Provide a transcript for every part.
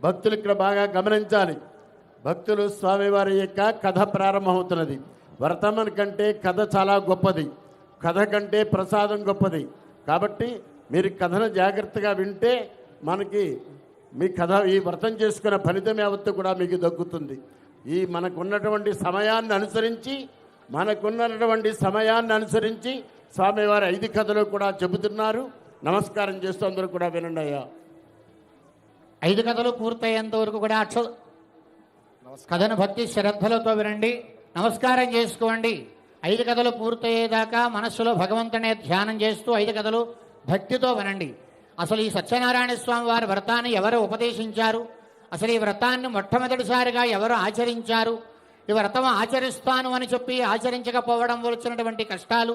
భక్తులు ఇక్కడ బాగా గమనించాలి. భక్తులు స్వామివారి యొక్క కథ ప్రారంభమవుతున్నది. వర్తమాన కంటే కథ చాలా గొప్పది, కథ కంటే ప్రసాదం గొప్పది. కాబట్టి మీరు కథను జాగ్రత్తగా వింటే మనకి మీ కథ ఈ వ్రతం చేసుకున్న ఫలితం యావత్తు కూడా మీకు దక్కుతుంది. ఈ మనకున్నటువంటి సమయాన్ని అనుసరించి స్వామివారి 5 కథలు కూడా చెబుతున్నారు. నమస్కారం చేస్తూ అందరూ కూడా వినండి అయ్యా. 5 కథలు పూర్తయ్యేంత వరకు కూడా కథను భక్తి శ్రద్ధలతో వినండి, నమస్కారం చేసుకోండి. 5 కథలు పూర్తయ్యేదాకా మనస్సులో భగవంతునే ధ్యానం చేస్తూ 5 కథలు భక్తితో వినండి. అసలు ఈ సత్యనారాయణ స్వామి వారి వ్రతాన్ని ఎవరు ఉపదేశించారు, అసలు ఈ వ్రతాన్ని మొట్టమొదటిసారిగా ఎవరు ఆచరించారు, ఈ వ్రతం ఆచరిస్తాను అని చెప్పి ఆచరించకపోవడం వచ్చినటువంటి కష్టాలు,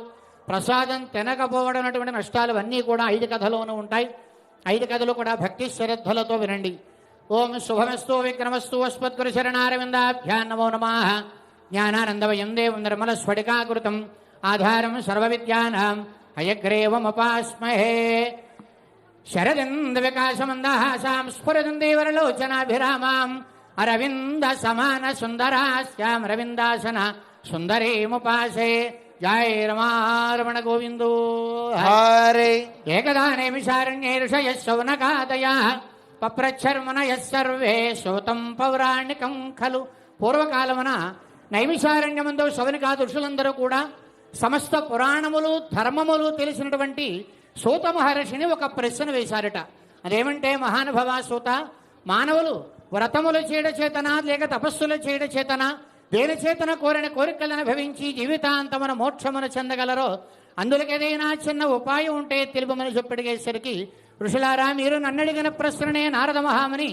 ప్రసాదం తినకపోవడం అటువంటి నష్టాలు అన్నీ కూడా 5 కథలోనూ ఉంటాయి. 5 కథలు కూడా భక్తి శ్రద్ధలతో వినండి. ఓం శుభమస్తు విక్రమస్తు అస్మద్గురు శరణారవిందాభ్యాం నమో నమః. జ్ఞానానందమయం దేవం నిర్మల స్ఫటికాకృతం ఆధారం సర్వవిద్యానాం హయగ్రీవముపాస్మహే. శరదింద వికాసమందహాసాం స్ఫురదందేవరలోచనాభిరామాం అరవింద సమాన సుందరాస్యాం రవిందాసన సుందరీముపాసే. జయ రమారమణ గోవిందో హరే. ఏకదా నైమిషారణ్యే ఋషయః శౌనకాదయః పప్రచ్చర్మణయః సర్వే శ్రోతం పౌరాణికం ఖలు. పూర్వకాలమున నైమిషారణ్యమందు శౌనకాది ఋషులందరూ కూడా సమస్త పురాణములు ధర్మములు తెలిసినటువంటి సూత మహర్షిని ఒక ప్రశ్న వేశారట. అదేమంటే, మహానుభవ సూత, మానవులు వ్రతముల చేయడ చేతనా లేక తపస్సుల చేయడ చేతనా దేని చేతన కోరిన కోరికలను అనుభవించి జీవితాంతమున మోక్షమును చెందగలరో అందులోకి ఏదైనా చిన్న ఉపాయం ఉంటే తెలుపమని చెప్పడిగేసరికి, ఋషులారా, మీరు నన్నడిగిన ప్రశ్ననే నారద మహాముని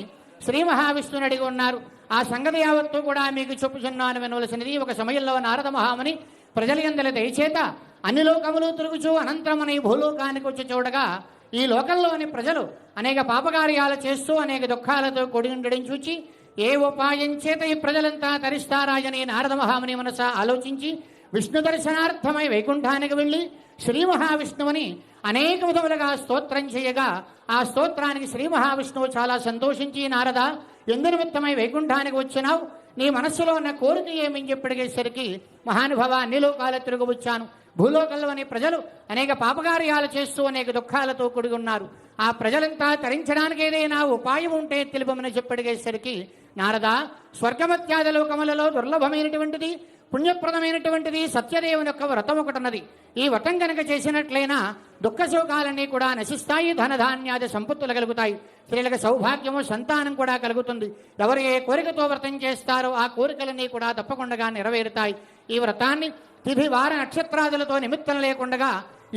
శ్రీ మహావిష్ణుని అడిగి ఉన్నారు. ఆ సంగతి యావత్తు కూడా మీకు చెప్పుచున్నాను వినవలసినది. ఒక సమయంలో నారద మహాముని ప్రజల యందలి దయచేత అన్ని లోకములు తిరుగుచూ అనంతరమని భూలోకానికి వచ్చి చూడగా, ఈ లోకంలోని ప్రజలు అనేక పాపకార్యాలు చేస్తూ అనేక దుఃఖాలతో కూడి ఉండడం చూచి ఏ ఉపాయం చేత ఈ ప్రజలంతా తరిస్తారాయని నారద మహాముని మనస ఆలోచించి విష్ణు దర్శనార్థమై వైకుంఠానికి వెళ్ళి శ్రీ మహావిష్ణువుని అనేక విధములుగా స్తోత్రం చేయగా, ఆ స్తోత్రానికి శ్రీ మహావిష్ణువు చాలా సంతోషించి, నారద, ఎందు నిమిత్తమై వైకుంఠానికి వచ్చినావు, నీ మనస్సులో ఉన్న కోరిక ఏమని చెప్పడిగేసరికి, మహానుభవ, అన్ని లోకాలు తిరుగు వచ్చాను. భూలోకంలోని ప్రజలు అనేక పాపకార్యాలు చేస్తూ అనేక దుఃఖాలతో కూడి ఉన్నారు. ఆ ప్రజలంతా తరించడానికి ఏదైనా ఉపాయం ఉంటే తెలుపమని చెప్పడిగేసరికి, నారద, స్వర్గమత్యాద లోకములలో దుర్లభమైనటువంటిది పుణ్యప్రదమైనటువంటిది సత్యదేవుని యొక్క వ్రతం ఒకటున్నది. ఈ వ్రతం కనుక చేసినట్లయినా దుఃఖ శోకాలన్నీ కూడా నశిస్తాయి, ధనధాన్యాది సంపత్తులు కలుగుతాయి, స్త్రీలకు సౌభాగ్యము సంతానం కూడా కలుగుతుంది. ఎవరు ఏ కోరికతో వ్రతం చేస్తారో ఆ కోరికలన్నీ కూడా తప్పకుండా నెరవేరుతాయి. ఈ వ్రతాన్ని తిథి వార నక్షత్రాదులతో నిమిత్తం లేకుండా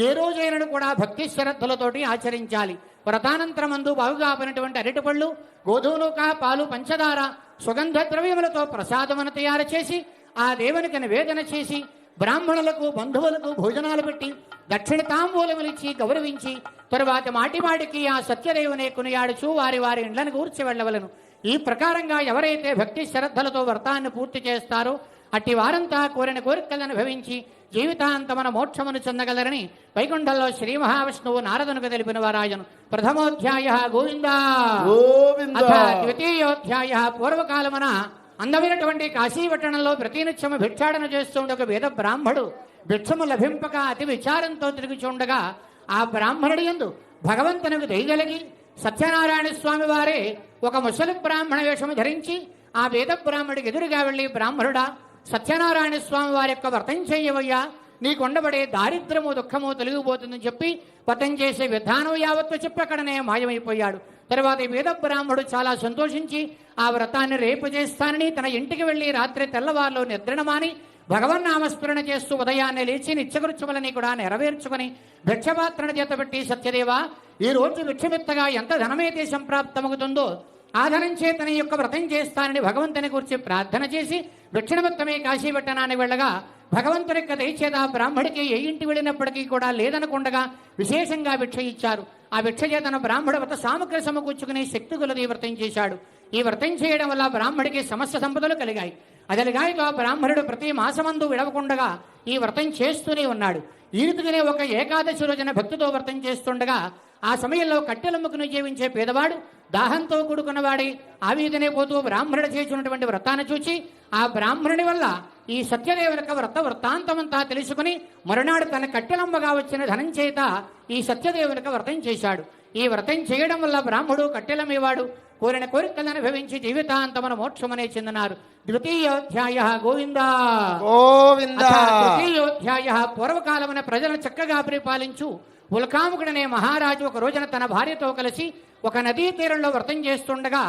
ఏ రోజైనను కూడా భక్తి శ్రద్ధలతోటి ఆచరించాలి. వ్రతానంతరమందు బాగుగా పడినటువంటి అరటిపళ్ళు, గోధుమలుక, పాలు, పంచదార, సుగంధ ద్రవ్యములతో ప్రసాదమును తయారు చేసి ఆ దేవునికి నివేదన చేసి బ్రాహ్మణులకు బంధువులకు భోజనాలు పెట్టి దక్షిణ తాంబూలములిచ్చి గౌరవించి తరువాత మాటిమాటికి ఆ సత్యదేవునే కొనియాడుచూ వారి వారి ఇండ్లను కూర్చి వెళ్ళవలను. ఈ ప్రకారంగా ఎవరైతే భక్తి శ్రద్ధలతో వ్రతాన్ని పూర్తి చేస్తారో అట్టి వారంతా కోరిన కోరికలను అనుభవించి జీవితాంతమన మోక్షమును చెందగలరని వైకుంఠంలో శ్రీ మహావిష్ణువు నారదునికి తెలిపిన వారాయను. ప్రథమోధ్యాయ గోవిందా. ద్వితీయోధ్యాయ పూర్వకాలమున అందమైనటువంటి కాశీపట్టణంలో ప్రతినిత్యము భిక్షాటన చేస్తుండే ఒక వేద బ్రాహ్మడు భిక్షము లభింపక అతి విచారంతో తిరుగుచుండగా, ఆ బ్రాహ్మణుడి యందు భగవంతునికి దయగలిగి సత్యనారాయణ స్వామి వారే ఒక ముసలి బ్రాహ్మణ వేషము ధరించి ఆ వేద బ్రాహ్మడికి ఎదురుగా వెళ్ళి, బ్రాహ్మణుడా, సత్యనారాయణ స్వామి వారి యొక్క వ్రతం చేయవయ్యా, నీకుండబడే దారిద్రము దుఃఖము తొలగిపోతుందని చెప్పి వ్రతం చేసే విధానం యావత్తు చెప్పి అక్కడనే మాయమైపోయాడు. తర్వాత ఈ వేద బ్రాహ్మడు చాలా సంతోషించి ఆ వ్రతాన్ని రేపు చేస్తానని తన ఇంటికి వెళ్ళి రాత్రి తెల్లవారులో నిద్రనమాని భగవన్నామస్మరణ చేస్తూ ఉదయాన్నే లేచి నిత్యకృత్యములని కూడా నెరవేర్చుకుని భిక్షపాత్రను చేతబెట్టి, సత్యదేవా, ఈ రోజు భిక్షమిత్తగా ఎంత ధనమైతే సంప్రాప్తమవుతుందో ఆ ధనం చేతని యొక్క వ్రతం చేస్తానని భగవంతుని గురించి ప్రార్థన చేసి భిక్షణమిత్తమే కాశీపట్టణానికి వెళ్ళగా, భగవంతుని యొక్క దయచేత బ్రాహ్మడికి ఏ ఇంటి వెళ్ళినప్పటికీ కూడా లేదనకుండగా విశేషంగా భిక్ష ఇచ్చారు. ఆ భిక్ష చేతన బ్రాహ్మడు వ్రత సామగ్రి సమకూర్చుకుని శక్తి కొలది వ్రతం చేశాడు. ఈ వ్రతం చేయడం వల్ల బ్రాహ్మడికి సమస్త సంపదలు కలిగాయి. అదలిగాయతో బ్రాహ్మణుడు ప్రతి మాసమందు విడవకుండగా ఈ వ్రతం చేస్తూనే ఉన్నాడు. ఈ రీతిగానే ఒక ఏకాదశి రోజున భక్తితో వ్రతం చేస్తుండగా ఆ సమయంలో కట్టెలమ్ముకుని జీవించే పేదవాడు దాహంతో కూడుకున్నవాడి ఆ వీధినే పోతూ బ్రాహ్మణుడు చేసినటువంటి వ్రతాన్ని చూచి ఆ బ్రాహ్మణుడి వల్ల ఈ సత్యదేవుని యొక్క వృత్తాంతమంతా తెలుసుకుని మరునాడు తన కట్టెలమ్మగా వచ్చిన ధనం చేత ఈ సత్యదేవుని యొక్క వ్రతం చేశాడు. ఈ వ్రతం చేయడం వల్ల బ్రాహ్మడు కట్టెలమ్మేవాడు కోరిన కోరికలను అనుభవించి జీవితాంతమున మోక్షమనే చెందినారు. ద్వితీయోధ్యాయ గోవింద గోవింద. తృతీయోధ్యాయ పూర్వకాలమున ప్రజలను చక్కగా పరిపాలించు ఉల్కాముకుడనే మహారాజు ఒక రోజున తన భార్యతో కలిసి ఒక నదీ తీరంలో వ్రతం చేస్తుండగా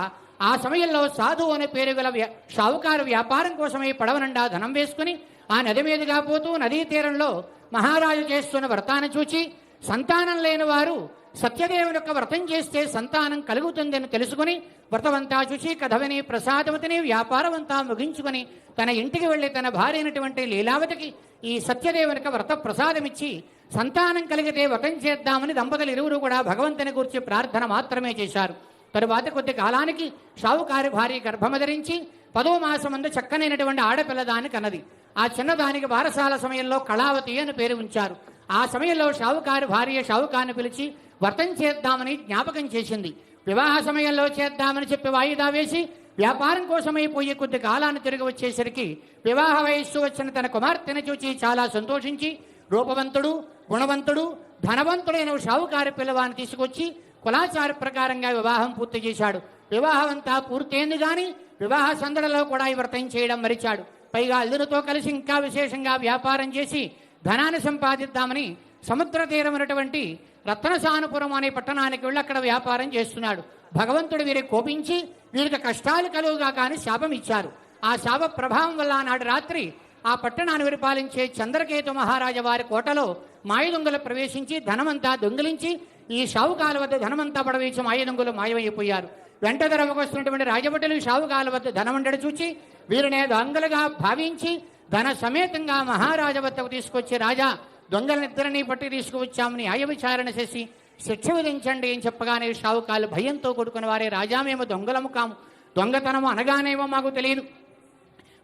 ఆ సమయంలో సాధు అనే పేరు గల షావుకారు వ్యాపారం కోసమై పడవనండా ధనం వేసుకుని ఆ నది మీదుగా పోతూ నదీ తీరంలో మహారాజు చేస్తున్న వ్రతాన్ని చూచి సంతానం లేని వారు సత్యదేవుని యొక్క వ్రతం చేస్తే సంతానం కలుగుతుందని తెలుసుకుని వ్రతమంతా చూసి కథ విని ప్రసాదవతిని వ్యాపారమంతా ముగించుకుని తన ఇంటికి వెళ్లి తన భార్య అయినటువంటి లీలావతికి ఈ సత్యదేవుని యొక్క వ్రత ప్రసాదమిచ్చి సంతానం కలిగితే వ్రతం చేద్దామని దంపతులు ఇరువురు కూడా భగవంతుని గురించి ప్రార్థన మాత్రమే చేశారు. తరువాత కొద్ది కాలానికి షావుకారి భార్య గర్భము ధరించి 10వ మాసమందు చక్కనైనటువంటి ఆడపిల్ల దాన్ని కన్నది. ఆ చిన్నదానికి బారసాల సమయంలో కళావతి అని పేరు ఉంచారు. ఆ సమయంలో షావుకారి భార్య షావుకారిని పిలిచి వ్రతం చేద్దామని జ్ఞాపకం చేసింది. వివాహ సమయంలో చేద్దామని చెప్పి వాయిదా వేసి వ్యాపారం కోసమైపోయే కొద్ది కాలాన్ని తిరిగి వచ్చేసరికి వివాహ వయస్సు వచ్చిన తన కుమార్తెను చూచి చాలా సంతోషించి రూపవంతుడు గుణవంతుడు ధనవంతుడైన షావుకారి పిల్లవాన్ని తీసుకొచ్చి కులాచార ప్రకారంగా వివాహం పూర్తి చేశాడు. వివాహం అంతా పూర్తయింది కానీ వివాహ సందడిలో కూడా ఈ వ్రతం చేయడం మరిచాడు. పైగా అల్లునితో కలిసి ఇంకా విశేషంగా వ్యాపారం చేసి ధనాన్ని సంపాదిద్దామని సముద్ర తీరమైనటువంటి రత్నసానుపురం అనే పట్టణానికి వెళ్ళి అక్కడ వ్యాపారం చేస్తున్నాడు. భగవంతుడు వీరికి కోపించి వీరికి కష్టాలు కలుగుగా కానీ శాపం ఇచ్చారు. ఆ శాప ప్రభావం వల్ల నాడు రాత్రి ఆ పట్టణాన్ని పరిపాలించే చంద్రకేతు మహారాజా వారి కోటలో మాయదొంగలు ప్రవేశించి ధనమంతా దొంగిలించి ఈ షావుకాల వద్ద ధనమంతా పడవేసి మాయదొంగలు మాయమైపోయారు. వెంట ధరవకొస్తున్నటువంటి రాజభటులు షావుకాల వద్ద ధనమండడు చూచి వీరినే దొంగలుగా భావించి ధన సమేతంగా మహారాజ వద్దకు తీసుకొచ్చి రాజా దొంగలనిద్దరినీ పట్టి తీసుకువచ్చామని న్యాయ విచారణ చేసి శిక్ష విధించండి అని చెప్పగానే షావుకాలు భయంతో కూడుకున్న వారే రాజా మేము దొంగలము కాము, దొంగతనము అనగానేమో మాకు తెలియదు,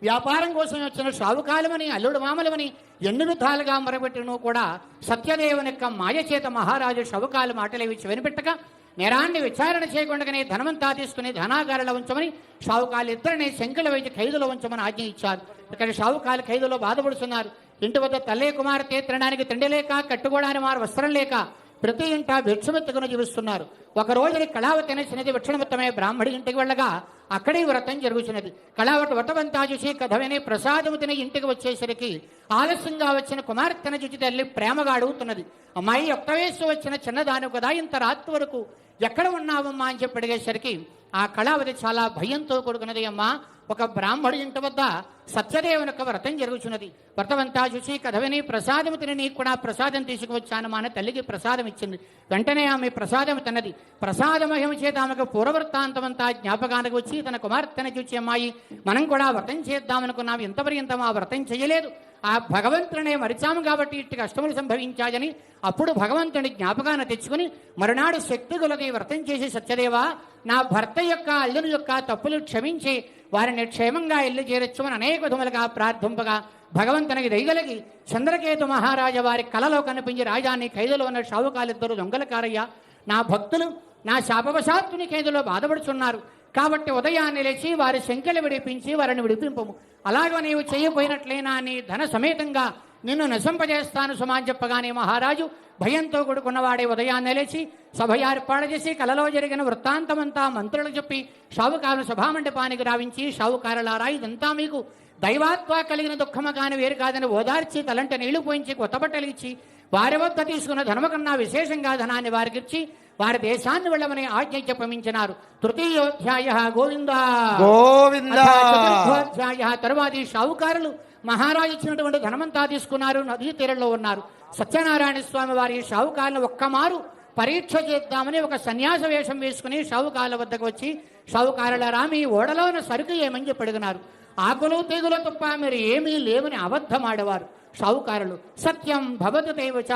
వ్యాపారం కోసం వచ్చిన షావుకాలమని అల్లుడు మామలమని ఎన్ని విధాలుగా మొరబెట్టినూ కూడా సత్యదేవుని యొక్క మాయచేత మహారాజు షావుకాలు మాటలేవి వినిపెట్టక నేరాన్ని విచారణ చేయకుండానే ధనమంతా తీసుకుని ధనాగారంలో ఉంచమని షావుకాలు ఇద్దరిని శంకల వేసి ఖైదులో ఉంచమని ఆజ్ఞ ఇచ్చారు. ఇక్కడ షావుకాలు ఖైదులో బాధపడుతున్నారు. ఇంటి వద్ద తల్లి కుమార్తె తినడానికి తిండి లేక కట్టుకోవడానికి వారు వస్త్రం లేక ప్రతి ఇంట భిక్షమెత్తుకుని జీవిస్తున్నారు. ఒక రోజుని కళావతి అనేసినది విక్షణమత్తమే బ్రాహ్మడి ఇంటికి వెళ్ళగా అక్కడే వ్రతం జరుగుతున్నది. కళావతి వ్రతమంతా చూసి కథ విని ప్రసాదము తిని ఇంటికి వచ్చేసరికి ఆలస్యంగా వచ్చిన కుమార్తెను చూసి తల్లి ప్రేమగా అడుగుతున్నది. అమ్మాయి ఒక్క వయస్సు వచ్చిన చిన్నదాని కదా ఇంత రాత్రి వరకు ఎక్కడ ఉన్నావమ్మా అని చెప్పి అడిగేసరికి ఆ కళావతి చాలా భయంతో కూడుకున్నది. అమ్మా ఒక బ్రాహ్మడి ఇంటి వద్ద సత్యదేవుని యొక్క వ్రతం జరుగుతున్నది. వ్రతమంతా చూసి కథ విని ప్రసాదము తిని నీకు కూడా ప్రసాదం తీసుకువచ్చాను మా తల్లికి ప్రసాదం ఇచ్చింది. వెంటనే ఆమె ప్రసాదం తిన్నది. ప్రసాదమహిమ చేత ఆమెకు పూర్వవృత్తాంతమంతా జ్ఞాపకానికి వచ్చి తన కుమార్తెను చూచి అమ్మాయి మనం కూడా వ్రతం చేద్దామనుకున్నాం, ఎంతపర్యంత మా వ్రతం చేయలేదు, ఆ భగవంతునే మరిచాము కాబట్టి ఇట్టి కష్టములు సంభవించాయని అప్పుడు భగవంతుని జ్ఞాపకాన్ని తెచ్చుకుని మరునాడు శక్తి కొలది వ్రతం చేసి సత్యదేవా నా భర్త యొక్క అల్లుని యొక్క తప్పులు క్షమించి వారిని క్షేమంగా ఇల్లు చేరొచ్చమని అనేక విధములుగా ప్రార్థింపగా భగవంతునికి దయగలిగి చంద్రకేతు మహారాజా వారి కలలో కనిపించి రాజాన్ని ఖైదులో ఉన్న షావుకాలిద్దరు దొంగలకారయ్యా నా భక్తులు నా శాపవశాత్తుని ఖైదులో బాధపడుచున్నారు కాబట్టి ఉదయాన్నే లేచి వారి శంకలు విడిపించి వారిని విడిపింపము, అలాగో నీవు చేయబోయినట్లయినా నీ ధన సమేతంగా నిన్ను నశింపజేస్తాను సుమా చెప్పగానే మహారాజు భయంతో కూడుకున్నవాడే ఉదయాన్నే లేచి సభ ఏర్పాటు చేసి కలలో జరిగిన వృత్తాంతమంతా మంత్రులు చెప్పి షావుకారు సభామండపానికి రావించి షావుకారులారా ఇదంతా మీకు దైవాత్మ కలిగిన దుఃఖము కాని వేరు కాదని ఓదార్చి తలంట నీళ్లు పోయించి కొత్త బట్టలు ఇచ్చి వారి వద్ద తీసుకున్న ధనము కన్నా విశేషంగా ధనాన్ని వారికిచ్చి వారి దేశాన్ని వెళ్ళమని ఆజ్ఞ చెప్పమించినారు. తృతీయోధ్యాయ గోవింద గోవింద. చతుర్థోధ్యాయ తరువాతి షావుకారులు మహారాజు ఇచ్చినటువంటి ధనమంతా తీసుకున్నారు. నదీ తీరంలో ఉన్నారు. సత్యనారాయణ స్వామి వారి షావుకారులను ఒక్కమారు పరీక్ష చేద్దామని ఒక సన్యాస వేషం వేసుకుని షావుకారుల వద్దకు వచ్చి షావుకారులారా మీ ఓడలోని సరుకు ఏమని చెప్పి అడిగినారు. ఆకులు తెగులు తప్ప మీరు ఏమీ లేవని అబద్ధమాడేవారు షావుకారులు. సత్యం భవతు తేవచ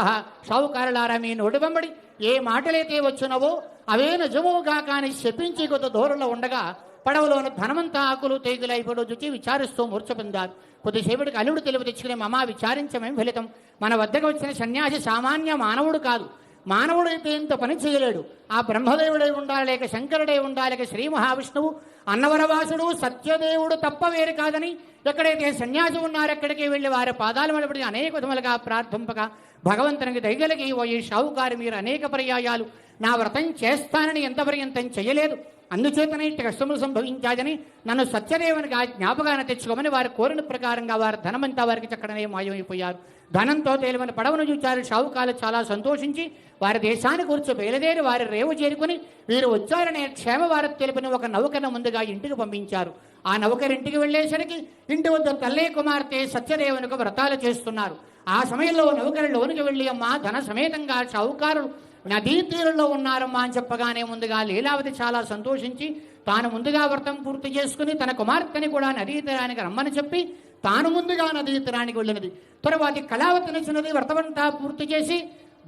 షావుకారులారా మీ నోటి వెంబడి ఏ మాటలైతే వచ్చినవో అవే నిజముగా కానీ శపించి కొద్ది దూరంలో ఉండగా పడవలోని ధనమంతా ఆకులు తెగులు అయిపోయి చూచి విచారిస్తూ మూర్ఛ పొందారు. కొద్దిసేపటికి అల్లుడు తెలుపు తెచ్చుకుని మమా విచారించమేం ఫలితం, మన వద్దకు వచ్చిన సన్యాసి సామాన్య మానవుడు కాదు, మానవుడైతే ఇంత పని చేయలేడు. ఆ బ్రహ్మదేవుడై ఉండాలి, లేక శంకరుడై ఉండాలి, లేక శ్రీ మహావిష్ణువు అన్నవరవాసుడు సత్యదేవుడు తప్ప వేరు కాదని ఎక్కడైతే సన్యాసి ఉన్నారో ఎక్కడికి వెళ్ళి వారి పాదాలు మడపడి అనేక విధములుగా ప్రార్థింపగా భగవంతునికి దయగలిగి ఓ ఈ షావుకారు మీరు అనేక పర్యాయాలు నా వ్రతం చేస్తానని ఎంత పర్యంతం చేయలేదు, అందుచేతనే ఇట్టి కష్టములు సంభవించాదని నన్ను సత్యదేవునిగా జ్ఞాపకాన్ని తెచ్చుకోమని వారు కోరిన ప్రకారంగా వారు ధనమంతా వారికి చక్కడనే మాయమైపోయారు. ధనంతో తేలిమని పడవను చూచారు. షావుకారు చాలా సంతోషించి వారి దేశాన్ని కూర్చో బయలుదేరి వారి రేవు చేరుకుని వీరు వచ్చారనే క్షేమవార్త తెలిపిన ఒక నౌకను ముందుగా ఇంటికి పంపించారు. ఆ నౌకరింటికి వెళ్ళేసరికి ఇంటి వద్ద తల్లి కుమార్తె సత్యదేవునికి వ్రతాలు చేస్తున్నారు. ఆ సమయంలో నౌకరిలోనికి వెళ్ళి అమ్మా ధన సమేతంగా షావుకారులు నదీ తీరంలో ఉన్నారమ్మా అని చెప్పగానే ముందుగా లీలావతి చాలా సంతోషించి తాను ముందుగా వ్రతం పూర్తి చేసుకుని తన కుమార్తెని కూడా నదీ తీరానికి రమ్మని చెప్పి తాను ముందుగా నదీ తీరానికి వెళ్ళినది. తరువాత కళావతి నచ్చినది వ్రతమంతా పూర్తి చేసి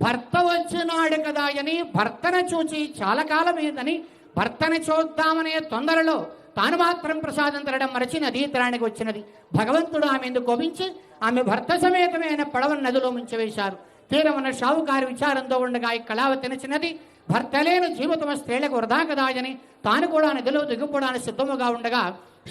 భర్త వచ్చినాడు కదా అని భర్తను చూచి చాలా కాలమేదని భర్తని చూద్దామనే తొందరలో తాను మాత్రం ప్రసాదం తినడం మరచి నదీ తీరానికి వచ్చినది. భగవంతుడు ఆమె ఎందుకు కోపించి ఆమె భర్త సమేతమైన పడవను నదిలో ముంచివేశారు. తీరమున షావుకారు విచారంతో ఉండగా ఈ కళావతి నచ్చినది భర్త లేని జీవితమ స్త్రీలకు వృధా కదా అని తాను కూడా నదిలో దిగిపోవడానికి సిద్ధముగా ఉండగా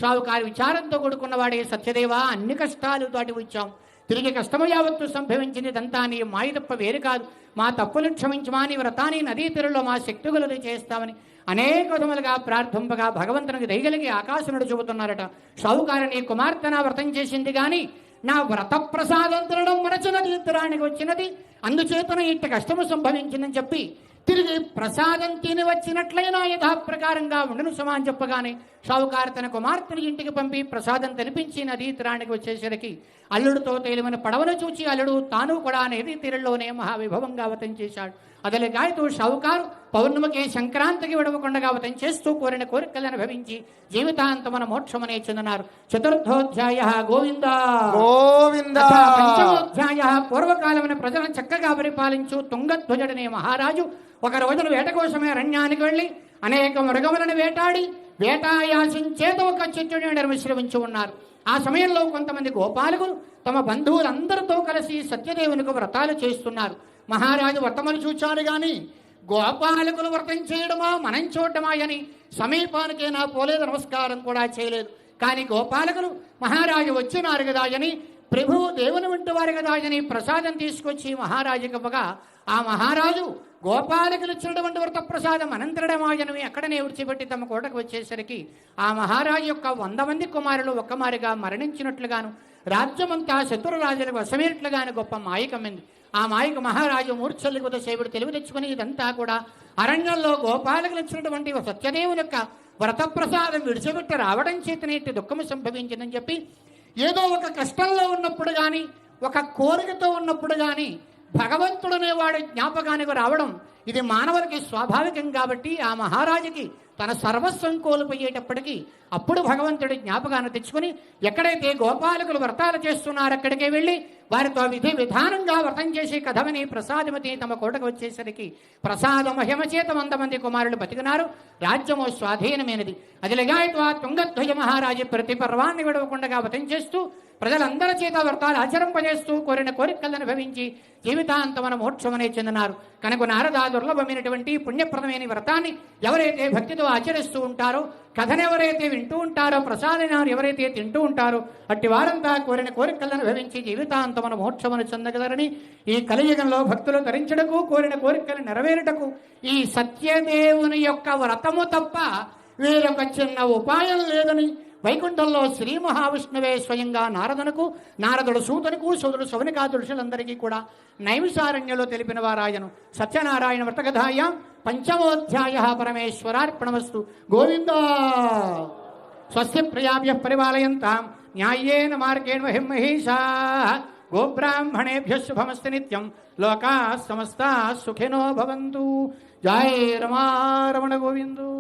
షావుకారు విచారంతో కూడుకున్నవాడే సత్యదేవ అన్ని కష్టాలు దాటి వచ్చాం, తిరిగి కష్టము యావత్తు సంభవించినదంతా నీ మాయ తప్ప వేరు కాదు, మా తప్పులు క్షమించమా నీ వ్రతాన్ని నదీ తీరులో మా శక్తిగులు చేస్తామని అనేక విధములుగా ప్రార్థింపగా భగవంతునికి దయగలిగి ఆకాశనుడు చెబుతున్నారట. షావుకారు నీ కుమార్తె నా వ్రతం చేసింది కానీ నా వ్రత ప్రసాదం తినడం మరచి నదీ తీరానికి వచ్చినది, అందుచేతన ఇట్ట కష్టము సంభవించిందని చెప్పి తిరిగి ప్రసాదం తిని వచ్చినట్లయినా యథాప్రకారంగా ఉండను సుమా అని చెప్పగానే షావుకారు తన కుమార్తెని ఇంటికి పంపి ప్రసాదం తినిపించి నదీ తీరానికి వచ్చేసరికి అల్లుడితో తేలిమని పడవను చూచి అల్లుడు తాను కూడా నదీ తీరంలోనే మహావిభవంగా వ్రతం చేశాడు. అదలిగాయతూ షావుకారు పౌర్ణమికి సంక్రాంతికి విడవకుండగా వ్రతం చేస్తూ కోరిన కోరికలను అనుభవించి జీవితాంతమన మోక్షమనే చెందినారు. చతుర్థోధ్యాయ గోవింద గోవింద. పంచమోధ్యాయ పూర్వకాలమైన ప్రజలను చక్కగా పరిపాలించు తుంగధ్వజుడనే మహారాజు ఒక రోజున వేట కోసమే అరణ్యానికి వెళ్ళి అనేక మృగములను వేటాడి వేటాయాసించేత ఒక చెట్టుని నిర్మిశ్రమించి ఉన్నారు. ఆ సమయంలో కొంతమంది గోపాలకులు తమ బంధువులందరితో కలిసి సత్యదేవునికి వ్రతాలు చేస్తున్నారు. మహారాజు వ్రతములు చూచాడు గాని గోపాలకులు వ్రతం చేయడమా మనం చూడటమా అని సమీపానికైనా పోలేదు, నమస్కారం కూడా చేయలేదు. కానీ గోపాలకులు మహారాజు వచ్చినారు కదా అని ప్రభువు దేవుని వంటి వారు కదా అని ప్రసాదం తీసుకొచ్చి మహారాజుకి ఇవ్వగా ఆ మహారాజు గోపాలకులు ఇచ్చినటువంటి వ్రత ప్రసాదం అనంతరమాజనవి అక్కడనే విడిచిపెట్టి తమ కోటకు వచ్చేసరికి ఆ మహారాజు యొక్క 100 మంది కుమారులు ఒక్కమారిగా మరణించినట్లుగాను రాజ్యమంతా శత్రురాజులకు వశమైనట్లుగాను గొప్ప మాయకమ్మింది. ఆ మాయకు మహారాజు మూర్ఛల్లిగుత సేవుడు తెలివి తెచ్చుకుని ఇదంతా కూడా అరణ్యంలో గోపాలకులు ఇచ్చినటువంటి సత్యదేవుని యొక్క వ్రత ప్రసాదం విడిచిపెట్టి రావడం చేతనేటి దుఃఖము సంభవించిందని చెప్పి ఏదో ఒక కష్టంలో ఉన్నప్పుడు కానీ ఒక కోరికతో ఉన్నప్పుడు కానీ భగవంతుడనేవాడు జ్ఞాపకానికి రావడం ఇది మానవులకి స్వాభావికం. కాబట్టి ఆ మహారాజుకి తన సర్వస్వం కోల్పోయేటప్పటికీ అప్పుడు భగవంతుడి జ్ఞాపకాన్ని తెచ్చుకుని ఎక్కడైతే గోపాలకులు వ్రతాలు చేస్తున్నారో అక్కడికే వెళ్ళి వారితో విధి విధానంగా వ్రతం చేసి కథమని ప్రసాదమతి తమ కోటకు వచ్చేసరికి ప్రసాద మహిమ చేత 100 మంది కుమారులు బతికినారు. రాజ్యము స్వాధీనమైనది. అదిలిగాయతో ఆ తుంగధ్వజ మహారాజు ప్రతి పర్వాన్ని విడవకుండా వ్రతం చేస్తూ ప్రజలందరి చేత వ్రతాలు ఆచరింపజేస్తూ కోరిన కోరికలను అనుభవించి జీవితాంతమన మోక్షమనే చెందినారు. కనుక నారద దుర్లభమైనటువంటి పుణ్యప్రదమైన వ్రతాన్ని ఎవరైతే భక్తితో ఆచరిస్తూ ఉంటారో, కథను ఎవరైతే వింటూ ఉంటారో, ప్రసాదాన్ని ఎవరైతే తింటూ ఉంటారో అట్టి వారంతా కోరిన కోరికలను అనుభవించి జీవితాంతమన మోక్షమను చెందగలరని ఈ కలియుగంలో భక్తులు తరించడకు కోరిన కోరికలు నెరవేరుటకు ఈ సత్యదేవుని యొక్క వ్రతము తప్ప వేరొక చిన్న ఉపాయం లేదని వైకుంఠంలో శ్రీ మహావిష్ణువే స్వయంగా నారదునకు, నారదుడు సూతునకు, సూదుడు శౌనికాదుషులందరికీ కూడా నైమిషారణ్యంలో తెలిపిన వారాయను. సత్యనారాయణ వ్రతకథాయాం పంచమోధ్యాయ పరమేశ్వరార్పణమస్తు. గోవింద. స్వస్తి ప్రజాభ్యః పరిపాలయంతాం న్యాయేన మార్గేణ మహిం మహేషాః. గోబ్రాహ్మణేభ్యః శుభమస్తు నిత్యం. లోకాః సమస్తాః సుఖినో భవంతు. జై రమారమణ గోవిందో.